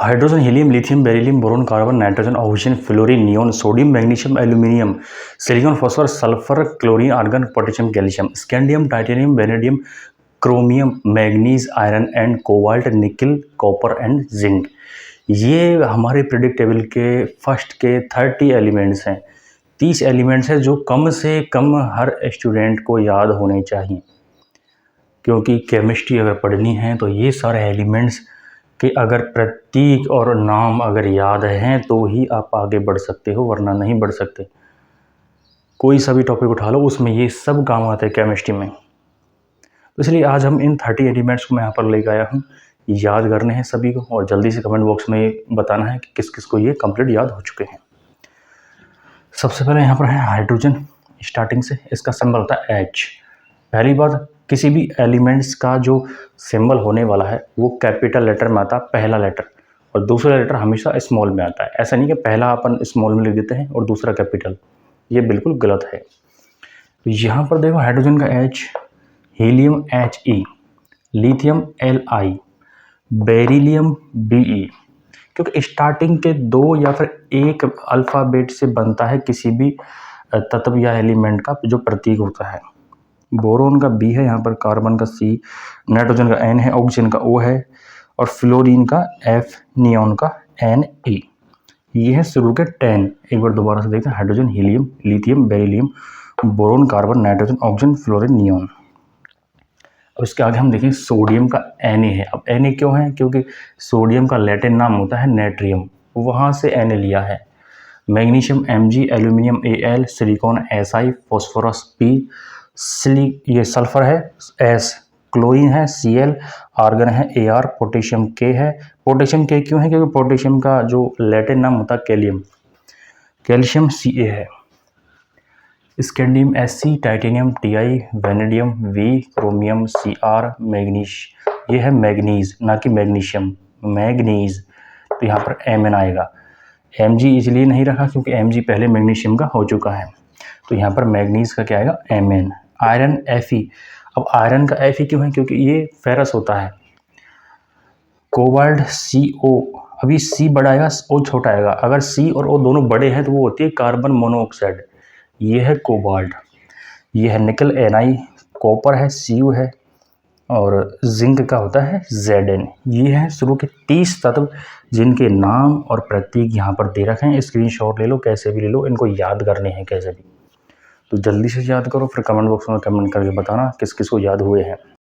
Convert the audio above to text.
Hydrogen, helium, lithium, beryllium, boron, carbon, nitrogen, oxygen, fluorine, neon, sodium, magnesium, aluminium, silicon, phosphorus, sulphur, chlorine, argon, potassium, calcium, scandium, titanium, vanadium, chromium, manganese, iron and cobalt, nickel, copper and zinc. ये हमारे periodic table के first के 30 elements हैं। 30 elements हैं जो कम से कम हर student को याद होने चाहिए, क्योंकि केमिस्ट्री अगर पढ़नी है तो ये सारे एलिमेंट्स के अगर प्रतीक और नाम अगर याद हैं तो ही आप आगे बढ़ सकते हो, वरना नहीं बढ़ सकते। कोई सा भी टॉपिक उठा लो, उसमें ये सब काम आते हैं केमिस्ट्री में। तो इसलिए आज हम इन 30 एलिमेंट्स को मैं यहाँ पर लेकर आया हूँ, याद करने हैं सभी को, और जल्दी से कमेंट बॉक्स में बताना है कि किस किस को ये कंप्लीट याद हो चुके हैं। सबसे पहले यहाँ पर है हाइड्रोजन। स्टार्टिंग से इसका सिंबल होता है H। पहली बात, किसी भी एलिमेंट्स का जो सिंबल होने वाला है वो कैपिटल लेटर में आता है, पहला लेटर, और दूसरा लेटर हमेशा स्मॉल में आता है। ऐसा नहीं कि पहला अपन स्मॉल में लिख देते हैं और दूसरा कैपिटल, ये बिल्कुल गलत है। तो यहाँ पर देखो हाइड्रोजन का H, helium He, lithium Li, beryllium Be, क्योंकि स्टार्टिंग के 2 या फिर एक अल्फ़ाबेट से बनता है किसी भी तत्व या एलिमेंट का जो प्रतीक होता है। बोरोन का B है, यहाँ पर कार्बन का C, नाइट्रोजन का N है, ऑक्सीजन का O है, और फ्लोरीन का F, नियोन का Ne। ये है शुरू के 10। एक बार दोबारा से देखते हैं, hydrogen, helium, lithium, beryllium, boron, carbon, nitrogen, oxygen, fluorine, neon. अब इसके आगे हम देखें सोडियम का Na है। अब Na क्यों है? क्योंकि सोडियम का लैटिन नाम होता है नेट्रियम, वहाँ से Na लिया है। Magnesium Mg, aluminium Al, silicon Si, phosphorus P, ये सल्फर है S, क्लोरीन है Cl, आर्गन है Ar, पोटेशियम K है। पोटेशियम K क्यों है? क्योंकि पोटेशियम का जो लैटिन नाम होता है कैलियम, कैल्शियम Ca है। Scandium Sc, titanium Ti, vanadium V, chromium Cr, manganese, ये है मैग्नीज, ना कि मैग्नीशियम, मैग्नीज। तो यहाँ पर Mn आएगा। Mg इसलिए नहीं रखा क्योंकि Mg पहले मैग्नीशियम का हो चुका है, तो यहाँ पर मैग्नीज का क्या आएगा? Mn। Iron Fe। अब आयरन का Fe क्यों है? क्योंकि ये फेरस होता है। कोबाल्ट CO, अभी C बड़ा आएगा, O छोटा आएगा। अगर C और O दोनों बड़े हैं तो वो होती है कार्बन मोनोऑक्साइड, ये है कोबाल्ट। ये है निकल Ni, कॉपर है Cu है, और जिंक का होता है Zn। ये है शुरू के 30 तत्व जिनके नाम और प्रतीक यहाँ पर दे रखे हैं। स्क्रीनशॉट ले लो, कैसे भी ले लो, इनको याद करने हैं कैसे भी। तो जल्दी से याद करो, फिर कमेंट बॉक्स में कमेंट करके बताना किस किस को याद हुए हैं।